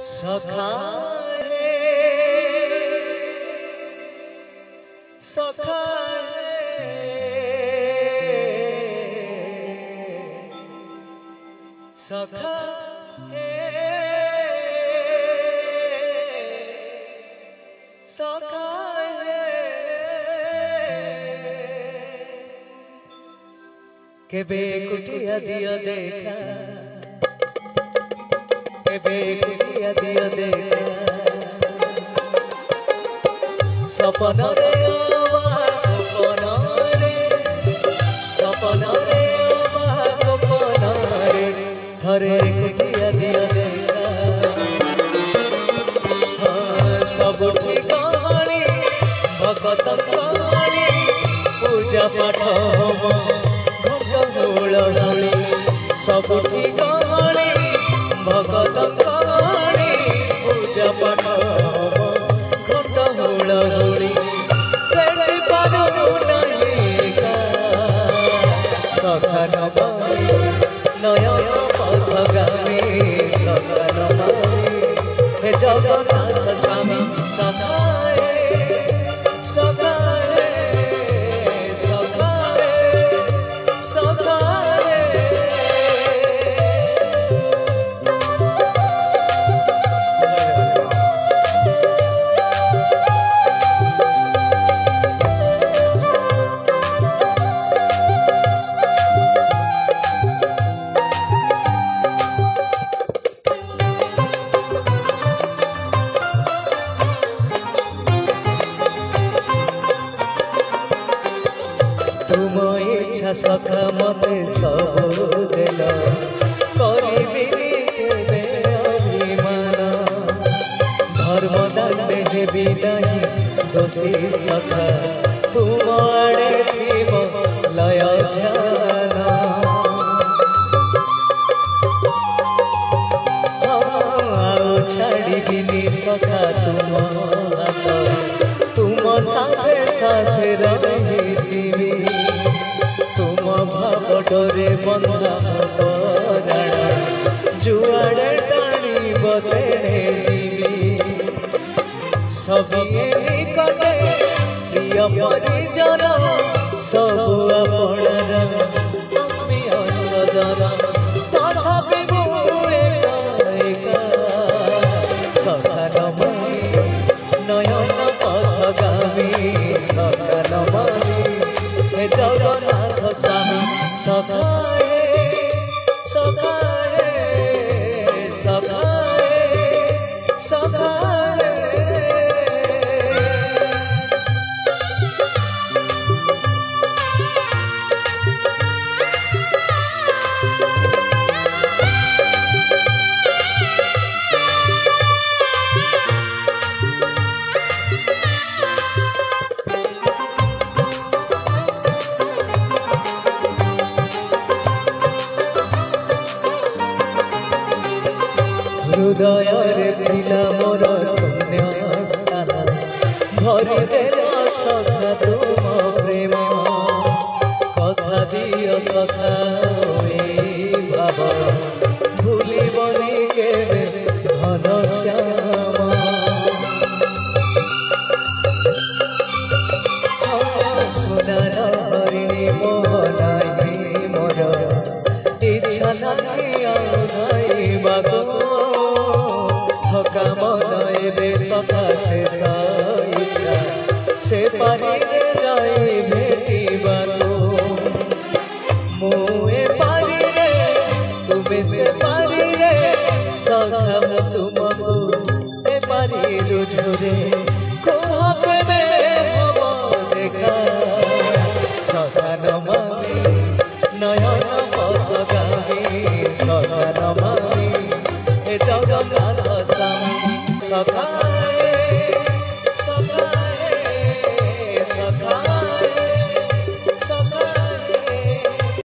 सखाए सखाए सखाए सखाए केबे कुटिया दिया देखा केबे कुटिया दिया देखा सपन रे गोपन रे सपन रे गोपन रे थरे कुटिया दिया देखा सब ठिकाणी भगत कहानी पूजा पाठ मूलमूली सब ठिकाणी भगत कहानी पूजा पाठ घट मूलमूली सखन नयन पथगामी सखन हे जगन्नाथ स्वामी सखाए सखाए सखाए सखाए तुम इच्छा सखा मते सब देल करिबिनी अभिमान धर्म दाने देवी नहीं दोषी सखा तुम आड़े थीब लय ध्यान छाड़िबिनी सखा तुम तुम साथे साथे रही भाव डोरे बंधा पराण जुआड़े टाणी बतेड़े जीवी सभी निकटे प्रिय परिजन सब आपणार आत्मीय स्वजन तथापि सखानमयी नयन पथगामी सखानमयी जगन्नाथ स्वामी सखाए सखाए सखाए सखाए हृदय थिला मोर शून्य स्थान भरी देला सखा तुम प्रेम कथा दियो सखा भाव भूलिबनी केबे घन श्याम सोनार हरिणी मोहनाई मोर इच्छा नहीं आइबाको थका मन एबे सखा शेष इच्छा से पारी जाए भेटिबाको मुए पारी रे तुमे से पारी रे सखा तुमको ए पारी रुझुरे कोहके में हवा देखा सखानमयी नयन पथगामी सखानमयी जगन्नाथ स्वामी सखाए